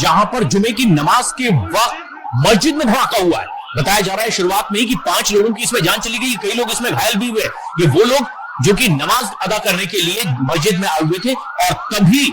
जहां पर जुमे की नमाज के वक्त मस्जिद में धमाका हुआ है। बताया जा रहा है शुरुआत में ही कि 5 लोगों की इसमें जान चली गई, कई लोग इसमें घायल भी हुए। ये वो लोग जो कि नमाज अदा करने के लिए मस्जिद में आए हुए थे और तभी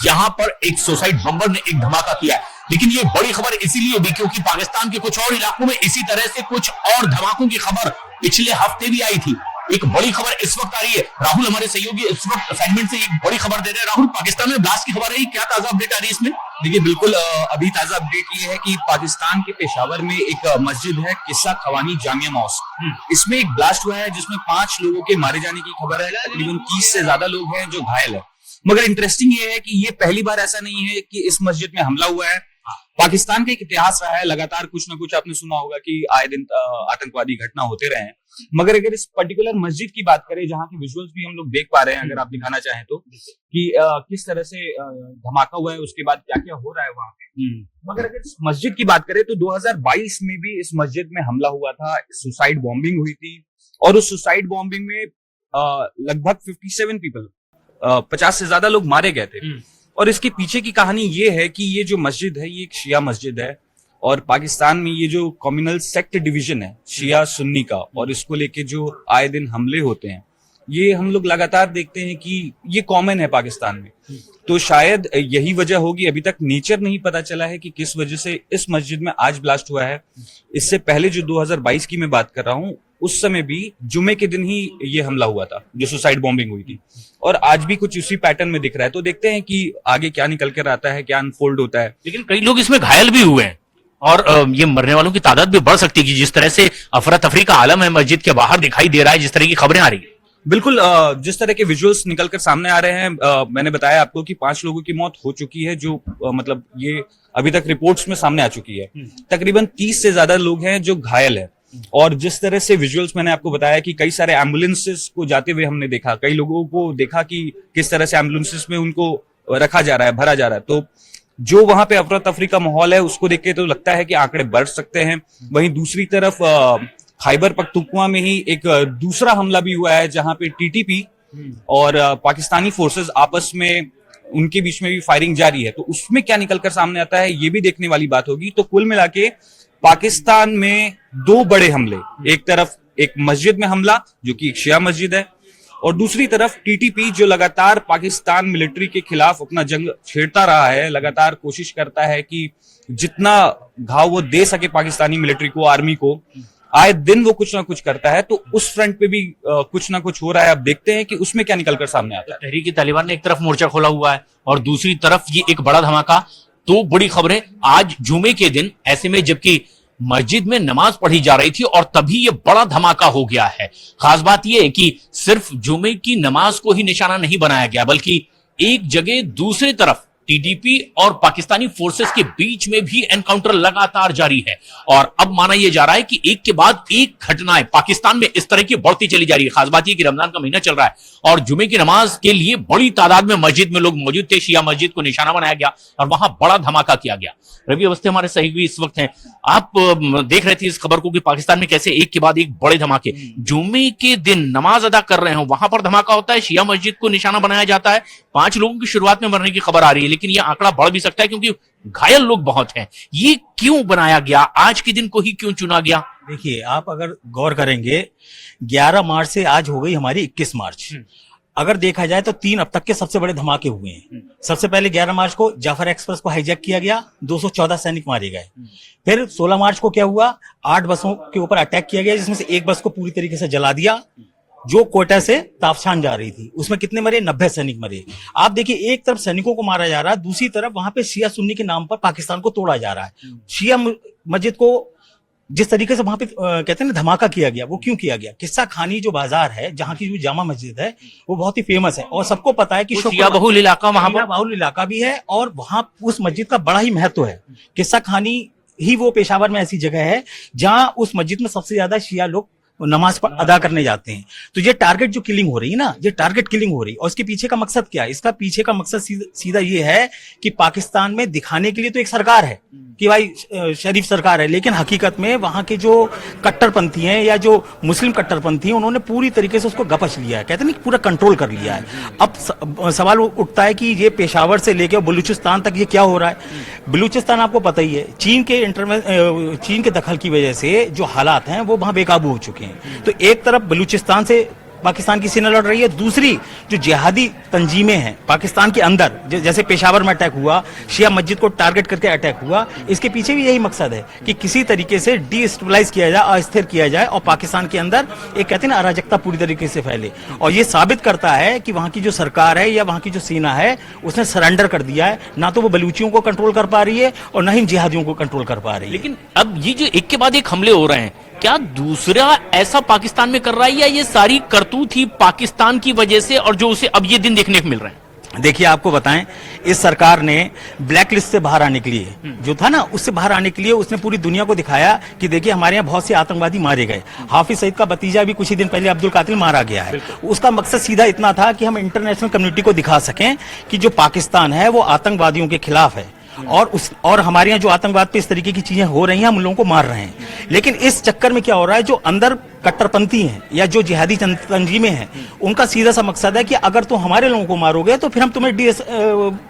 यहां पर एक सुसाइड बम्बर ने एक धमाका किया। लेकिन ये बड़ी खबर इसीलिए भी क्योंकि पाकिस्तान के कुछ और इलाकों में इसी तरह से कुछ और धमाकों की खबर पिछले हफ्ते भी आई थी। एक बड़ी खबर इस वक्त आ रही है। राहुल हमारे सहयोगी इस वक्त सेगमेंट से एक बड़ी खबर दे रहे हैं। राहुल, पाकिस्तान में ब्लास्ट की खबर है, क्या ताजा अपडेट आ रही है इसमें? देखिए, बिल्कुल अभी ताजा अपडेट ये है कि पाकिस्तान के पेशावर में एक मस्जिद है, किस्सा खवानी जामिया मॉस्क। इसमें एक ब्लास्ट हुआ है जिसमें 5 लोगों के मारे जाने की खबर है। तकरीबन 30 से ज्यादा लोग हैं जो घायल है। मगर इंटरेस्टिंग ये है कि ये पहली बार ऐसा नहीं है कि इस मस्जिद में हमला हुआ है। पाकिस्तान का एक इतिहास रहा है, लगातार कुछ ना कुछ आपने सुना होगा कि आए दिन आतंकवादी घटना होते रहे हैं। मगर अगर इस पर्टिकुलर मस्जिद की बात करें, जहां के विजुअल्स भी हम लोग देख पा रहे हैं, अगर आप दिखाना चाहें तो, कि किस तरह से धमाका हुआ है, उसके बाद क्या क्या हो रहा है वहां पे। मगर अगर इस मस्जिद की बात करें तो 2022 में भी इस मस्जिद में हमला हुआ था, सुसाइड बॉम्बिंग हुई थी और उस सुसाइड बॉम्बिंग में लगभग 57 पीपल 50 से ज्यादा लोग मारे गए थे। और इसके पीछे की कहानी ये है कि ये जो मस्जिद है ये एक शिया मस्जिद है और पाकिस्तान में ये जो कम्युनल सेक्ट डिवीजन है शिया सुन्नी का, और इसको लेके जो आए दिन हमले होते हैं ये हम लोग लगातार देखते हैं कि ये कॉमन है पाकिस्तान में। तो शायद यही वजह होगी। अभी तक नेचर नहीं पता चला है कि किस वजह से इस मस्जिद में आज ब्लास्ट हुआ है। इससे पहले जो 2022 की मैं बात कर रहा हूँ, उस समय भी जुमे के दिन ही ये हमला हुआ था, जो सुसाइड बॉम्बिंग हुई थी, और आज भी कुछ उसी पैटर्न में दिख रहा है। तो देखते हैं कि आगे क्या निकल कर आता है, क्या अनफोल्ड होता है। लेकिन कई लोग इसमें घायल भी हुए हैं और ये मरने वालों की तादाद भी बढ़ सकती है, जिस तरह से अफरा तफरी का आलम है मस्जिद के बाहर दिखाई दे रहा है, जिस तरह की खबरें आ रही है। बिल्कुल, जिस तरह के विजुअल्स निकलकर सामने आ रहे हैं, मैंने बताया आपको कि 5 लोगों की मौत हो चुकी है, जो मतलब ये अभी तक रिपोर्ट्स में सामने आ चुकी है। तकरीबन 30 से ज्यादा लोग हैं जो घायल है। और जिस तरह से विजुअल्स मैंने आपको बताया कि कई सारे एम्बुलेंसेस को जाते हुए हमने देखा, कई लोगों को देखा कि किस तरह से एम्बुलेंसेस में उनको रखा जा रहा है, भरा जा रहा है। तो जो वहां पे अफरा तफरी का माहौल है उसको देख के तो लगता है कि आंकड़े बढ़ सकते हैं। वहीं दूसरी तरफ खैबर पख्तूनख्वा में ही एक दूसरा हमला भी हुआ है, जहां पे टीटीपी और पाकिस्तानी फोर्सेस आपस में, उनके बीच में भी फायरिंग जारी है। तो उसमें क्या निकलकर सामने आता है ये भी देखने वाली बात होगी। तो कुल मिला के पाकिस्तान में 2 बड़े हमले, एक तरफ एक मस्जिद में हमला जो कि एक शिया मस्जिद है, और दूसरी तरफ टीटीपी जो लगातार पाकिस्तान मिलिट्री के खिलाफ अपना जंग छेड़ता रहा है, लगातार कोशिश करता है कि जितना घाव वो दे सके पाकिस्तानी मिलिट्री को, आर्मी को, आए दिन वो कुछ ना कुछ करता है। तो उस फ्रंट पे भी कुछ ना कुछ हो रहा है। अब देखते हैं कि उसमें क्या निकलकर सामने आता है। तहरीक तालिबान ने एक तरफ मोर्चा खोला हुआ है और दूसरी तरफ ये एक बड़ा धमाका। तो बड़ी खबरें आज जुमे के दिन, ऐसे में जबकि मस्जिद में नमाज पढ़ी जा रही थी और तभी ये बड़ा धमाका हो गया है। खास बात यह है कि सिर्फ जुमे की नमाज को ही निशाना नहीं बनाया गया, बल्कि एक जगह दूसरी तरफ टीडीपी और पाकिस्तानी फोर्सेस के बीच में भी एनकाउंटर लगातार जारी है। और अब माना यह जा रहा है कि एक के बाद एक घटनाएं पाकिस्तान में इस तरह की बढ़ती चली जा रही है। खास बात यह कि रमजान का महीना चल रहा है और जुमे की नमाज के लिए बड़ी तादाद में मस्जिद में लोग मौजूद थे। शिया मस्जिद को निशाना बनाया गया और वहां बड़ा धमाका किया गया। रवि अवस्थी हमारे सहयोगी इस वक्त हैं। आप देख रहे थे इस खबर को कि पाकिस्तान में कैसे एक के बाद एक बड़े धमाके, जुमे के दिन नमाज अदा कर रहे हो वहां पर धमाका होता है, शिया मस्जिद को निशाना बनाया जाता है। 5 लोगों की शुरुआत में मरने की खबर आ रही है, लेकिन यह आंकड़ा बढ़ भी सकता है क्योंकि घायल लोग बहुत हैं। ये क्यों बनाया गया, आज के दिन को ही क्यों चुना गया? देखिए, आप अगर गौर करेंगे 11 मार्च से आज हो गई हमारी 21 मार्च। अगर देखा जाए तो 3 अब तक के सबसे बड़े धमाके हुए हैं। सबसे पहले 11 मार्च को जाफर एक्सप्रेस को हाईजैक किया गया, 214 सैनिक मारे गए। फिर 16 मार्च को क्या हुआ, 8 बसों के ऊपर अटैक किया गया, जिसमें से एक बस को पूरी तरीके से जला दिया जो कोयटा से ताफशान जा रही थी। उसमें कितने मरे, 90 सैनिक मरे। आप देखिए, एक तरफ सैनिकों को मारा जा रहा है, दूसरी तरफ वहां पे शिया सुन्नी के नाम पर पाकिस्तान को तोड़ा जा रहा है। शिया मस्जिद को जिस तरीके से वहां पे कहते हैं ना धमाका किया गया, वो क्यों किया गया? किस्सा खानी जो बाजार है, जहाँ की जो जामा मस्जिद है, वो बहुत ही फेमस है और सबको पता है कि शिया बहुल इलाका, वहां पर बहुल इलाका भी है और वहां उस मस्जिद का बड़ा ही महत्व है। किस्सा खानी ही वो पेशावर में ऐसी जगह है जहां उस मस्जिद में सबसे ज्यादा शिया लोग नमाज अदा करने जाते हैं। तो ये टारगेट जो किलिंग हो रही है ना, ये टारगेट किलिंग हो रही है। और इसके पीछे का मकसद क्या है? इसका पीछे का मकसद सीधा ये है कि पाकिस्तान में दिखाने के लिए तो एक सरकार है, कि भाई शरीफ सरकार है, लेकिन हकीकत में वहां के जो कट्टरपंथी हैं या जो मुस्लिम कट्टरपंथी हैं उन्होंने पूरी तरीके से उसको गपच लिया है, कहते हैं ना, पूरा कंट्रोल कर लिया है। अब सवाल उठता है कि ये पेशावर से लेकर बलूचिस्तान तक ये क्या हो रहा है। बलूचिस्तान आपको पता ही है, चीन के दखल की वजह से जो हालात हैं वो वहां बेकाबू हो चुके हैं। तो एक तरफ बलूचिस्तान से पाकिस्तान की सेना लड़ रही है, दूसरी जो जिहादी तंजीमें हैं पाकिस्तान के अंदर, जैसे पेशावर में अटैक हुआ, शिया मस्जिद को टारगेट करके अटैक हुआ, इसके पीछे भी यही मकसद है कि किसी तरीके से डिस्टेबलाइज किया जाए, अस्थिर किया जाए और पाकिस्तान के अंदर एक कहते हैं ना अराजकता पूरी तरीके से फैले। और ये साबित करता है कि वहां की जो सरकार है या वहां की जो सेना है उसने सरेंडर कर दिया है, ना तो वो बलूचियों को कंट्रोल कर पा रही है और ना ही जिहादियों को कंट्रोल कर पा रही है। लेकिन अब ये जो एक के बाद एक हमले हो रहे हैं, क्या दूसरा ऐसा पाकिस्तान में कर रहा है या ये सारी करतूत ही पाकिस्तान की वजह से और जो उसे अब ये दिन देखने को मिल रहे हैं? देखिए, आपको बताएं, इस सरकार ने ब्लैक लिस्ट से बाहर आने के लिए जो था ना, उससे बाहर आने के लिए उसने पूरी दुनिया को दिखाया कि देखिए हमारे यहाँ बहुत से आतंकवादी मारे गए। हाफिज सईद का भतीजा भी कुछ ही दिन पहले अब्दुल कातिल मारा गया है। उसका मकसद सीधा इतना था कि हम इंटरनेशनल कम्युनिटी को दिखा सकें कि जो पाकिस्तान है वो आतंकवादियों के खिलाफ है और हमारे यहाँ जो आतंकवाद पे इस तरीके की चीजें हो रही हैं, हम उन लोगों को मार रहे हैं। लेकिन इस चक्कर में क्या हो रहा है, जो अंदर कट्टरपंथी हैं या जो जिहादी तंजीमें हैं, उनका सीधा सा मकसद है कि अगर तुम हमारे लोगों को मारोगे तो फिर हम तुम्हें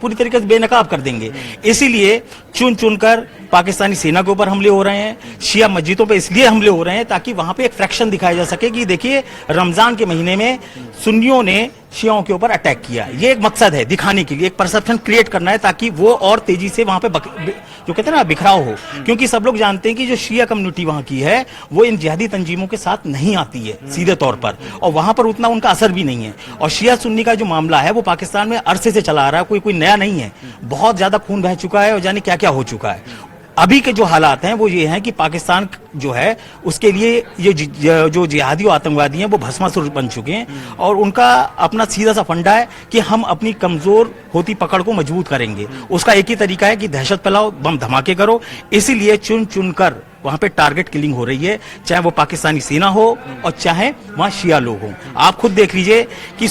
पूरी तरीके से बेनकाब कर देंगे। इसीलिए चुन चुनकर पाकिस्तानी सेना के ऊपर हमले हो रहे हैं, शिया मस्जिदों पे इसलिए हमले हो रहे हैं ताकि वहां पे एक फ्रैक्शन दिखाया जा सके कि देखिए रमजान के महीने में सुन्नियों ने शियाओं के ऊपर अटैक किया। ये एक मकसद है दिखाने के लिए, एक परसेप्शन क्रिएट करना है ताकि वो और तेजी से वहां पे जो कहते हैं ना बिखराव हो, क्योंकि सब लोग जानते हैं कि जो शिया कम्युनिटी वहां की है वो इन जिहादी तंजीमों के साथ नहीं आती है सीधे तौर पर, और वहां पर उतना उनका असर भी नहीं है। और शिया सुन्नी का जो मामला है वो पाकिस्तान में अरसे से चला आ रहा है, कोई नया नहीं है। बहुत ज्यादा खून बह चुका है और जाने क्या क्या हो चुका है। अभी के जो हालात हैं वो ये हैं कि पाकिस्तान जो है उसके लिए ये जो जिहादी और आतंकवादी हैं वो भस्मासुर बन चुके हैं और उनका अपना सीधा सा फंडा है कि हम अपनी कमजोर होती पकड़ को मजबूत करेंगे। उसका एक ही तरीका है कि दहशत फैलाओ, बम धमाके करो। इसीलिए चुन चुनकर वहां पे टारगेट किलिंग हो रही है, चाहे वो पाकिस्तानी सेना हो और चाहे वहां शिया लोग हों। आप खुद देख लीजिए कि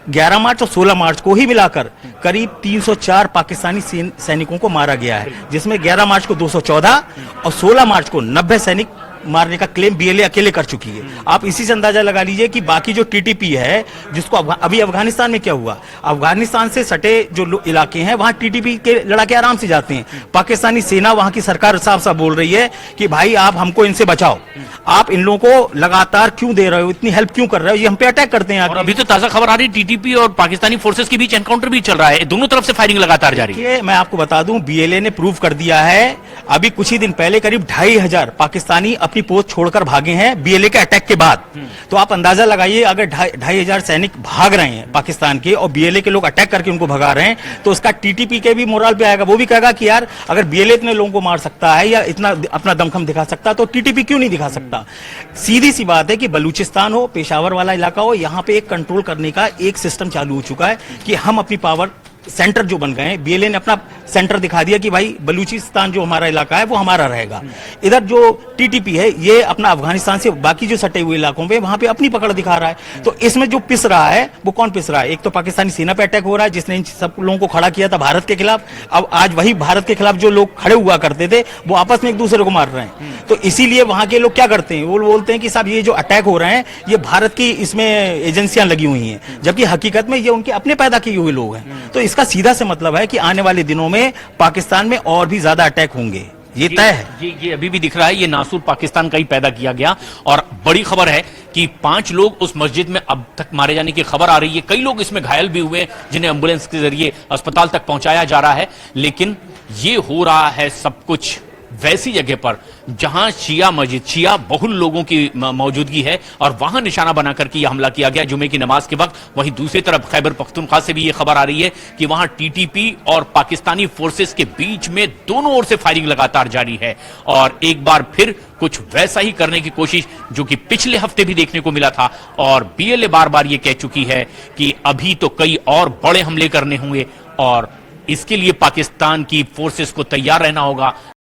11 मार्च और 16 मार्च को ही मिलाकर करीब 304 पाकिस्तानी सैनिकों को मारा गया है, जिसमें 11 मार्च को 214 और 16 मार्च को 90 सैनिक मारने का क्लेम बीएलए अकेले कर चुकी है। आप इसी से अंदाजा लगा लीजिए कि बाकी जो टीटीपी है, जिसको अभी अफगानिस्तान में क्या हुआ, अफगानिस्तान से सटे जो इलाके हैं वहां टीटीपी के लड़ाके आराम से जाते हैं। पाकिस्तानी सेना, वहां की सरकार साफ साफ बोल रही है कि भाई आप हमको इनसे बचाओ, आप इन लोगों को लगातार क्यों दे रहे हो, इतनी हेल्प क्यों कर रहे हो, ये हम पे अटैक करते हैं। और अभी तो ताजा खबर आ रही है टीटीपी और पाकिस्तानी फोर्सेस के बीच एनकाउंटर भी चल रहा है, दोनों तरफ से फायरिंग लगातार जारी है। मैं आपको बता दूं, बीएलए ने प्रूव कर दिया है, अभी कुछ ही दिन पहले करीब 2500 पाकिस्तानी अपनी पोस्ट छोड़कर भागे हैं बीएलए के अटैक के बाद। तो आप अंदाजा लगाइए, अगर 2500 सैनिक भाग रहे हैं पाकिस्तान के और बीएलए के लोग अटैक करके उनको भगा रहे हैं, तो उसका टीटीपी के भी मोरल पे आएगा। वो भी कहेगा कि यार अगर बीएलए इतने लोगों को मार सकता है या इतना अपना दमखम दिखा सकता है तो टीटीपी क्यों नहीं दिखा सकता। सीधी सी बात है कि बलूचिस्तान हो, पेशावर वाला इलाका हो, यहाँ पे एक कंट्रोल करने का एक सिस्टम चालू हो चुका है कि हम अपनी पावर सेंटर जो बन गए हैं, बीएलए ने अपना सेंटर दिखा दिया कि भाई बलूचिस्तान जो हमारा इलाका है वो हमारा रहेगा। इधर जो टीटीपी है ये अपना अफगानिस्तान से बाकी जो सटे हुए इलाकों पे वहां पे अपनी पकड़ दिखा रहा है। तो इसमें जो पिस रहा है वो कौन पिस रहा है? एक तो पाकिस्तानी सेना पे अटैक हो रहा है जिसने इन सब लोगों को खड़ा किया था भारत के खिलाफ। अब आज वही भारत के खिलाफ जो लोग खड़े हुआ करते थे वो आपस में एक दूसरे को मार रहे हैं। तो इसीलिए वहां के लोग क्या करते हैं, वो बोलते हैं कि साहब ये जो अटैक हो रहे हैं ये भारत की इसमें एजेंसियां लगी हुई हैं, जबकि हकीकत में ये उनके अपने पैदा किए हुए लोग हैं। तो इसका सीधा से मतलब है कि आने वाले दिनों में पाकिस्तान में और भी ज्यादा अटैक होंगे, ये तय है। ये अभी भी दिख रहा है, ये नासूर पाकिस्तान का ही पैदा किया गया। और बड़ी खबर है कि 5 लोग उस मस्जिद में अब तक मारे जाने की खबर आ रही है। कई लोग इसमें घायल भी हुए जिन्हें एम्बुलेंस के जरिए अस्पताल तक पहुंचाया जा रहा है। लेकिन ये हो रहा है सब कुछ वैसी जगह पर जहां शिया मस्जिद, शिया बहुल लोगों की मौजूदगी है और वहां निशाना बनाकर के यह हमला किया गया जुमे की नमाज के वक्त। वहीं दूसरी तरफ खैबर पख्तूनख्वा से भी यह खबर आ रही है कि वहां टीटीपी और पाकिस्तानी फोर्सेस के बीच में दोनों ओर से फायरिंग लगातार जारी है और एक बार फिर कुछ वैसा ही करने की कोशिश जो कि पिछले हफ्ते भी देखने को मिला था। और बीएलए बार बार यह कह चुकी है कि अभी तो कई और बड़े हमले करने होंगे और इसके लिए पाकिस्तान की फोर्सेस को तैयार रहना होगा।